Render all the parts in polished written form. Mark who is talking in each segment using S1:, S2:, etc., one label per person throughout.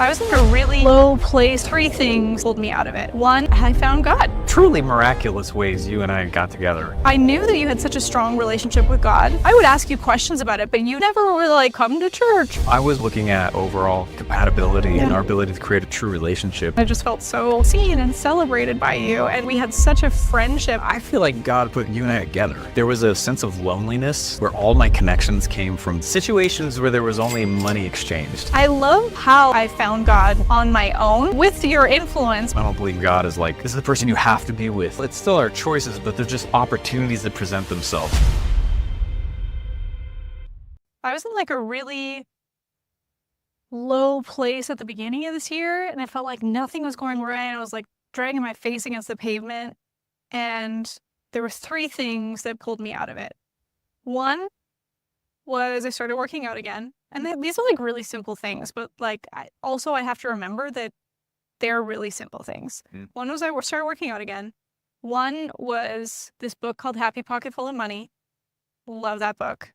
S1: I was in a really low place. 3 things pulled me out of it. 1, I found God.
S2: Truly miraculous ways you and I got together.
S1: I knew that you had such a strong relationship with God. I would ask you questions about it, but you never were like, come to church.
S2: I was looking at overall compatibility and our ability to create a true relationship.
S1: I just felt so seen and celebrated by you, and we had such a friendship.
S2: I feel like God put you and I together. There was a sense of loneliness where all my connections came from situations where there was only money exchanged.
S1: I love how I found God on my own with your influence.
S2: I don't believe God is like, this is the person you have to be with. It's still our choices, but they're just opportunities that present themselves.
S1: I was in like a really low place at the beginning of this year, and I felt like nothing was going right. I was like dragging my face against the pavement, and there were 3 things that pulled me out of it. 1 was I started working out again. And these are like really simple things, but like I have to remember that they're really simple things. 1 was I started working out again. 1 was this book called Happy Pocket Full of Money. Love that book.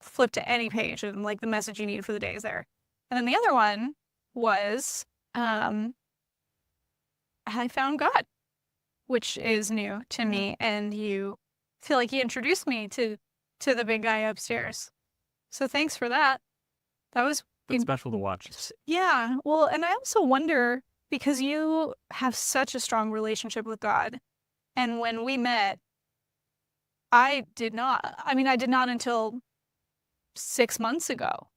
S1: Flip to any page and like the message you need for the day is there. And then the other one was I found God, which is new to me. And you feel like you introduced me to the big guy upstairs. So thanks for that. That was
S2: special to watch.
S1: Yeah. Well, and I also wonder, because you have such a strong relationship with God. And when we met, I did not until 6 months ago.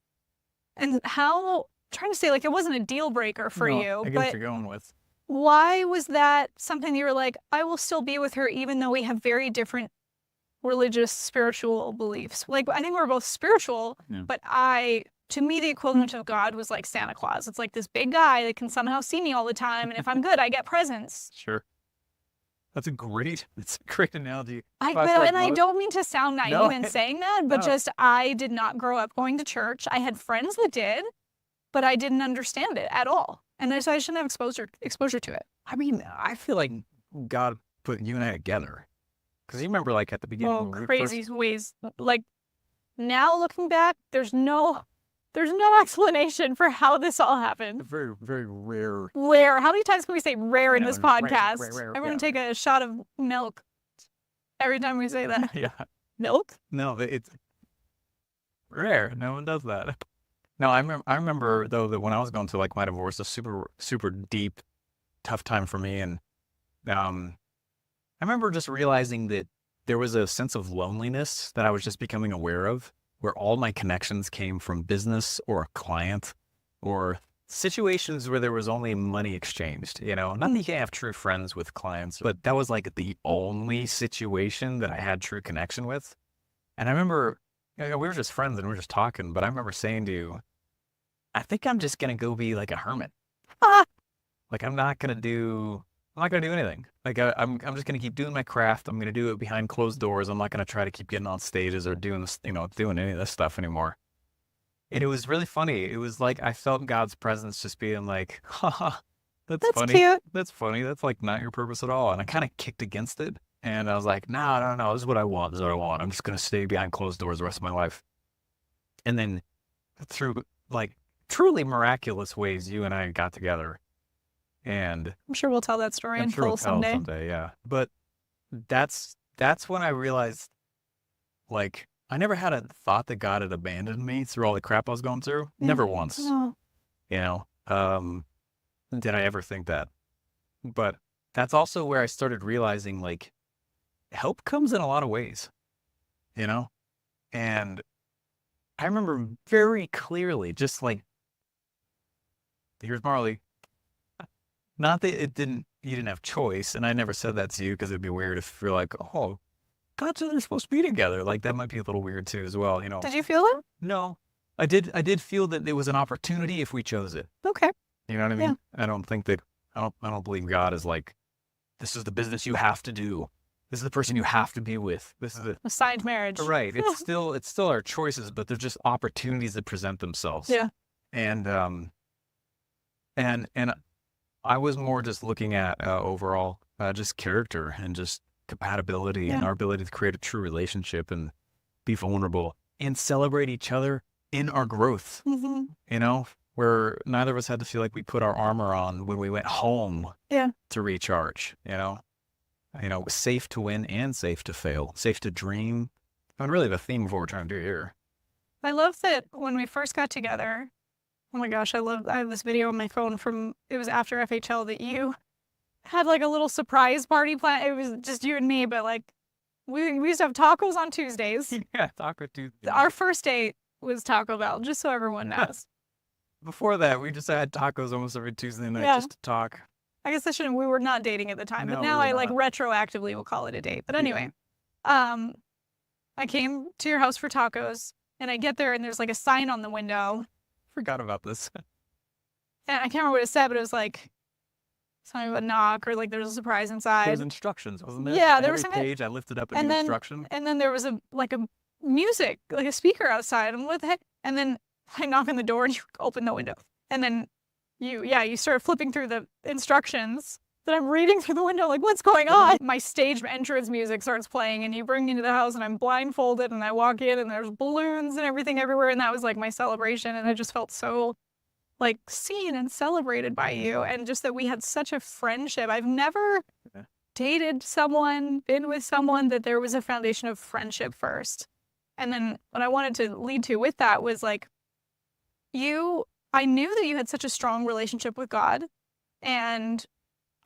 S1: And trying to say, like, it wasn't a deal breaker for you.
S2: I get what you're going with.
S1: Why was that something you were like, I will still be with her even though we have very different religious, spiritual beliefs? Like, I think we're both spiritual, but to me, the equivalent of God was like Santa Claus. It's like this big guy that can somehow see me all the time, and if I'm good, I get presents.
S2: Sure. It's a great analogy.
S1: I don't mean to sound naive in saying that, but just I did not grow up going to church. I had friends that did, but I didn't understand it at all. And so I shouldn't have exposure to it.
S2: I mean, I feel like God put you and I together. Because you remember, like, at the beginning.
S1: Oh, crazy ways. Like, now looking back, there's no explanation for how this all happened.
S2: Very, very rare.
S1: Rare. How many times can we say rare in this podcast?
S2: Rare,
S1: I'm going to take a shot of milk every time we say that.
S2: Yeah.
S1: Milk?
S2: No, it's rare. No one does that. No, I remember, though, that when I was going through, like, my divorce, a super, super deep, tough time for me. And I remember just realizing that there was a sense of loneliness that I was just becoming aware of, where all my connections came from business or a client or situations where there was only money exchanged, Not that you can't have true friends with clients, but that was like the only situation that I had true connection with. And I remember, we were just friends and we were just talking, but I remember saying to you, I think I'm just going to go be like a hermit. Like, I'm not going to do anything. Like, I'm just going to keep doing my craft. I'm going to do it behind closed doors. I'm not going to try to keep getting on stages or doing this, doing any of this stuff anymore. And it was really funny. It was like, I felt God's presence just being like, haha, that's funny.
S1: Cute.
S2: That's funny. That's like not your purpose at all. And I kind of kicked against it. And I was like, no, this is what I want. This is what I want. I'm just going to stay behind closed doors the rest of my life. And then through like truly miraculous ways, you and I got together. And
S1: I'm sure we'll tell that story in full someday.
S2: Yeah. But that's when I realized, like, I never had a thought that God had abandoned me through all the crap I was going through.
S1: Yeah.
S2: Never once.
S1: No.
S2: Did I ever think that? But that's also where I started realizing, like, help comes in a lot of ways, And I remember very clearly, just like, here's Marley. Not that you didn't have choice, and I never said that to you because it'd be weird if you're like, oh, God said they're supposed to be together. Like, that might be a little weird too as well,
S1: Did you feel it?
S2: No. I did feel that there was an opportunity if we chose it.
S1: Okay.
S2: You know what I mean?
S1: Yeah.
S2: I don't believe God is like, this is the business you have to do. This is the person you have to be with. This is
S1: Assigned marriage.
S2: Right. It's still our choices, but they're just opportunities that present themselves.
S1: Yeah.
S2: And I was more just looking at overall just character and just compatibility and our ability to create a true relationship and be vulnerable and celebrate each other in our growth.
S1: Mm-hmm.
S2: We're where neither of us had to feel like we put our armor on when we went home to recharge, you know? You know, safe to win and safe to fail, safe to dream. I mean, really the theme of what we're trying to do here.
S1: I love that when we first got together. Oh my gosh, I have this video on my phone from, it was after FHL that you had like a little surprise party plan. It was just you and me, but like we used to have tacos on Tuesdays.
S2: Yeah, Taco Tuesday.
S1: Our first date was Taco Bell, just so everyone knows.
S2: Before that, we just had tacos almost every Tuesday night just to talk.
S1: I guess we were not dating at the time,
S2: No,
S1: but now
S2: we were
S1: I like
S2: not.
S1: retroactively will call it a date. But anyway, I came to your house for tacos and I get there and there's like a sign on the window.
S2: Forgot about this.
S1: And I can't remember what it said, but it was like something about knock or like there was a surprise inside.
S2: There was instructions, wasn't there?
S1: Yeah,
S2: On
S1: there
S2: every
S1: was
S2: page I lifted up a new instruction.
S1: And then there was a music, like a speaker outside. And what the heck? And then I knock on the door and you open the window. And then you start flipping through the instructions that I'm reading through the window, like, what's going on? My stage entrance music starts playing and you bring me into the house and I'm blindfolded and I walk in and there's balloons and everything everywhere. And that was like my celebration. And I just felt so like seen and celebrated by you. And just that we had such a friendship. I've never dated someone, been with someone that there was a foundation of friendship first. And then what I wanted to lead to with that was like, I knew that you had such a strong relationship with God, and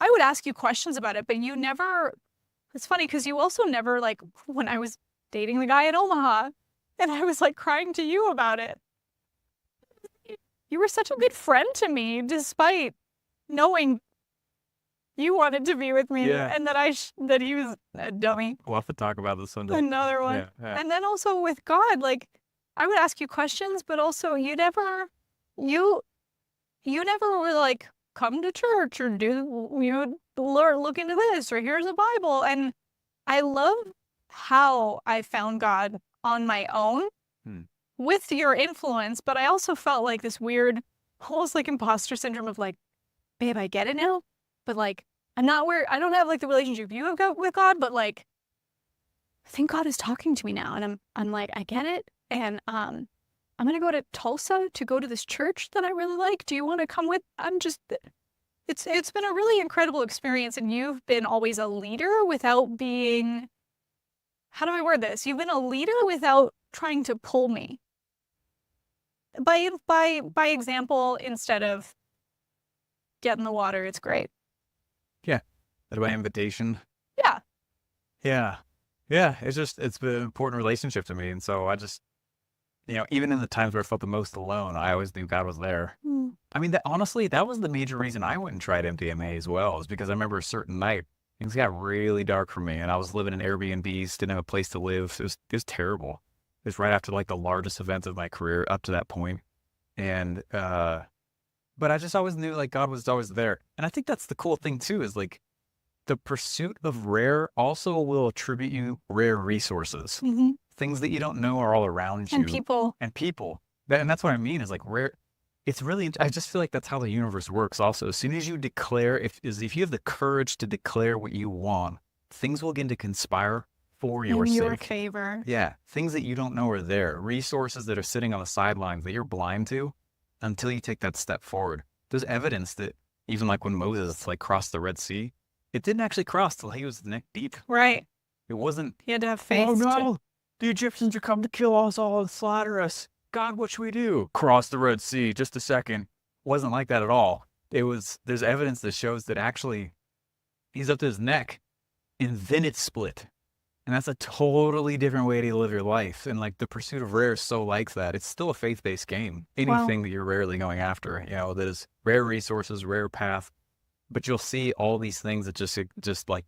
S1: I would ask you questions about it, but you never, it's funny because you also never, like, when I was dating the guy in Omaha, and I was like crying to you about it. You were such a good friend to me, despite knowing you wanted to be with me, and that he was a dummy.
S2: We'll have to talk about this someday.
S1: Another one.
S2: Yeah.
S1: And then also with God, like, I would ask you questions, but also you never were like, come to church or look into this or here's a Bible. And I love how I found God on my own with your influence, but I also felt like this weird, almost like imposter syndrome of like, babe, I get it now, but like, I don't have like the relationship you have got with God, but like, I think God is talking to me now. And I'm like, I get it. And, I'm going to go to Tulsa to go to this church that I really like. Do you want to come with? It's been a really incredible experience. And you've been always a leader without being, how do I word this? You've been a leader without trying to pull me. By example, instead of get in the water, it's great.
S2: Yeah. That by invitation.
S1: Yeah.
S2: Yeah. Yeah. It's been an important relationship to me. And so I just, even in the times where I felt the most alone, I always knew God was there. I mean, honestly, that was the major reason I went and tried MDMA as well, is because I remember a certain night, things got really dark for me, and I was living in Airbnbs, didn't have a place to live. It was terrible. It was right after like the largest event of my career up to that point. And, but I just always knew like God was always there. And I think that's the cool thing too, is like the pursuit of rare also will attribute you rare resources. Things that you don't know are all around you. And people. And that's what I mean is like rare. It's really, I just feel like that's how the universe works also. As soon as you declare, if you have the courage to declare what you want, things will begin to conspire for your sake. In your
S1: favor.
S2: Yeah. Things that you don't know are there. Resources that are sitting on the sidelines that you're blind to until you take that step forward. There's evidence that even like when Moses like crossed the Red Sea, it didn't actually cross till he was neck deep.
S1: Right.
S2: It wasn't.
S1: He had to have faith.
S2: Oh no. The Egyptians are coming to kill us all and slaughter us. God, what should we do? Cross the Red Sea, just a second. It wasn't like that at all. There's evidence that shows that actually he's up to his neck and then it split. And that's a totally different way to live your life. And like the pursuit of rare is so like that. It's still a faith-based game. Anything that you're rarely going after, that is rare resources, rare path. But you'll see all these things that just like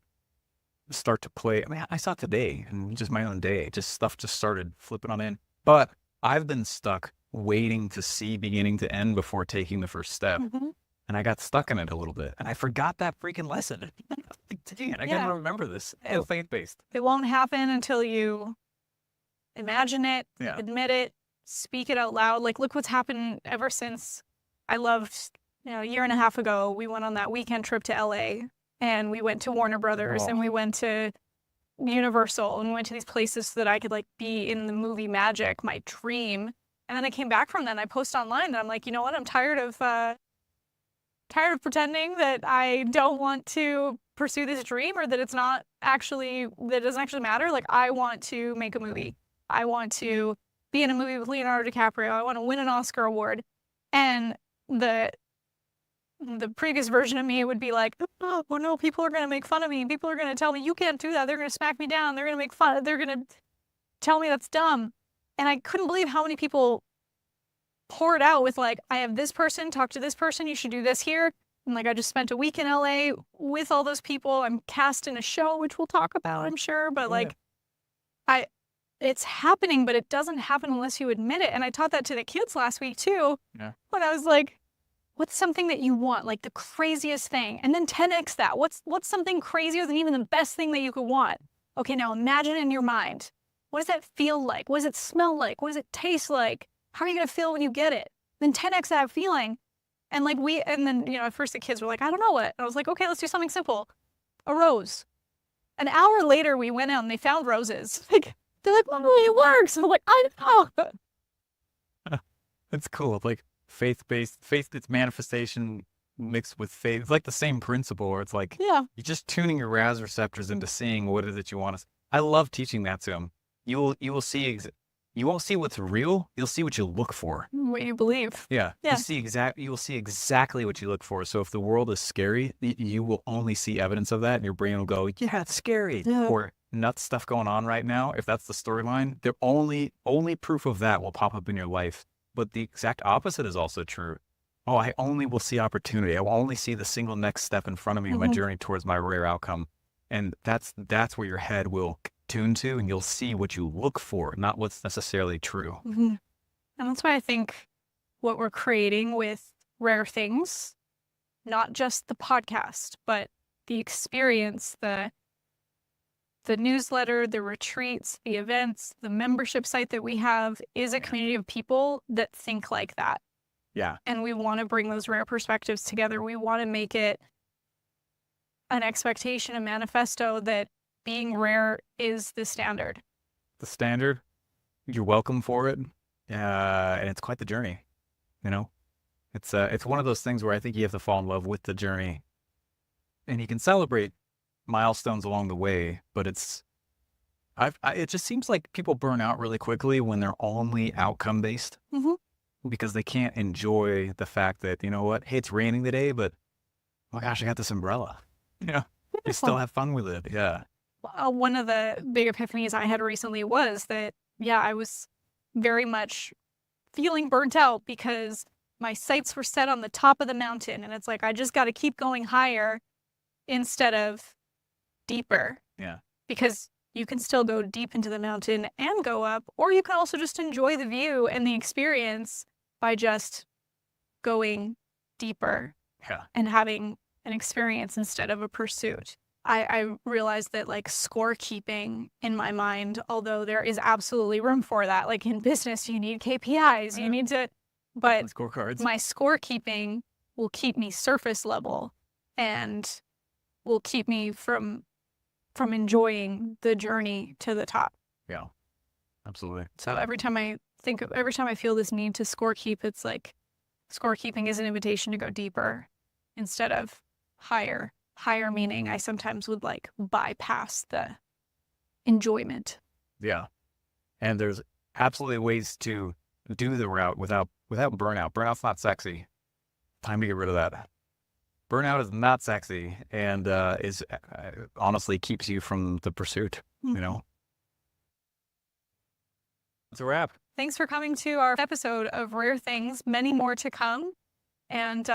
S2: start to play. I mean, I saw today and just my own day, stuff just started flipping on in. But I've been stuck waiting to see beginning to end before taking the first step. And I got stuck in it a little bit. And I forgot that freaking lesson. Dang it, I gotta remember this. It's faith-based.
S1: It won't happen until you imagine it, admit it, speak it out loud. Like, look what's happened ever since I loved, a year and a half ago, we went on that weekend trip to LA. And we went to Warner Brothers and we went to Universal and we went to these places so that I could like be in the movie magic, my dream. And then I came back from that and I posted online that I'm like, you know what? I'm tired of pretending that I don't want to pursue this dream, or that it's not actually, that it doesn't actually matter. Like, I want to make a movie. I want to be in a movie with Leonardo DiCaprio. I want to win an Oscar award. And the previous version of me would be like, oh no, people are going to make fun of me. People are going to tell me you can't do that. They're going to smack me down. They're going to make fun. They're going to tell me that's dumb. And I couldn't believe how many people poured out with like, I have this person, talk to this person, you should do this here. And like, I just spent a week in LA with all those people. I'm cast in a show, which we'll talk about, I'm sure. But like, it's happening, but it doesn't happen unless you admit it. And I taught that to the kids last week too.
S2: Yeah.
S1: When I was like, what's something that you want? Like the craziest thing. And then 10x that. What's something crazier than even the best thing that you could want? Okay, now imagine in your mind. What does that feel like? What does it smell like? What does it taste like? How are you going to feel when you get it? Then 10x that feeling. And like and then, at first the kids were like, I don't know what. And I was like, okay, let's do something simple. A rose. An hour later, we went out and they found roses. Like, they're like, oh, it works. And I'm like, I know.
S2: It's cool. Like faith-based, it's manifestation mixed with faith. It's like the same principle where it's like,
S1: yeah,
S2: you're just tuning your RAS receptors into seeing what it is that you want to. I love teaching that to them. You will see, you won't see what's real. You'll see what you look for.
S1: what you believe.
S2: Yeah.
S1: Yeah.
S2: You will see exactly what you look for. So if the world is scary, you will only see evidence of that, and your brain will go, yeah, it's scary.
S1: Yeah.
S2: Or nuts stuff going on right now. If that's the storyline, the only proof of that will pop up in your life. But the exact opposite is also true. Oh, I only will see opportunity. I will only see the single next step in front of me in my journey towards my rare outcome. And that's where your head will tune to, and you'll see what you look for, not what's necessarily true.
S1: Mm-hmm. And that's why I think what we're creating with Rare Things, not just the podcast, but the experience, the newsletter, the retreats, the events, the membership site that we have, is a community of people that think like that.
S2: Yeah.
S1: And we want to bring those rare perspectives together. We want to make it an expectation, a manifesto that being rare is the standard.
S2: The standard, you're welcome for it. And it's quite the journey, It's one of those things where I think you have to fall in love with the journey. And you can celebrate milestones along the way, but it just seems like people burn out really quickly when they're only outcome based, because they can't enjoy the fact that, you know what, hey, it's raining today, but oh my gosh, I got this umbrella. You still have fun with it. Yeah.
S1: One of the big epiphanies I had recently was that, I was very much feeling burnt out because my sights were set on the top of the mountain. And it's like, I just got to keep going higher instead of deeper.
S2: Yeah.
S1: Because you can still go deep into the mountain and go up, or you can also just enjoy the view and the experience by just going deeper and having an experience instead of a pursuit. I realized that like scorekeeping in my mind, although there is absolutely room for that, like in business, you need KPIs, you need to, but
S2: scorecards.
S1: My scorekeeping will keep me surface level and will keep me from enjoying the journey to the top.
S2: Yeah, absolutely.
S1: So every time I feel this need to scorekeep, it's like scorekeeping is an invitation to go deeper instead of higher. Higher meaning I sometimes would like bypass the enjoyment.
S2: Yeah. And there's absolutely ways to do the route without burnout. Burnout's not sexy. Time to get rid of that. Burnout is not sexy, and is honestly keeps you from the pursuit, It's a wrap.
S1: Thanks for coming to our episode of Rare Things. Many more to come. And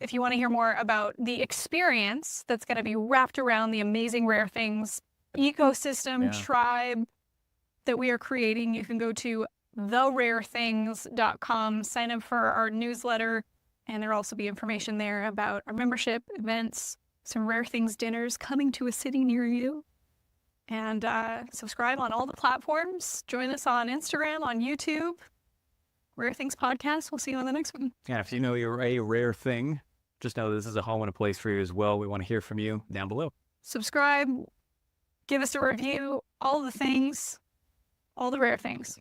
S1: if you want to hear more about the experience that's going to be wrapped around the amazing Rare Things ecosystem tribe that we are creating, you can go to therarethings.com, sign up for our newsletter, and there'll also be information there about our membership, events, some Rare Things dinners coming to a city near you. And subscribe on all the platforms. Join us on Instagram, on YouTube. Rare Things Podcast. We'll see you on the next one.
S2: Yeah, if you know you're a rare thing, just know this is a home and a place for you as well. We want to hear from you down below.
S1: Subscribe, give us a review, all the things, all the rare things.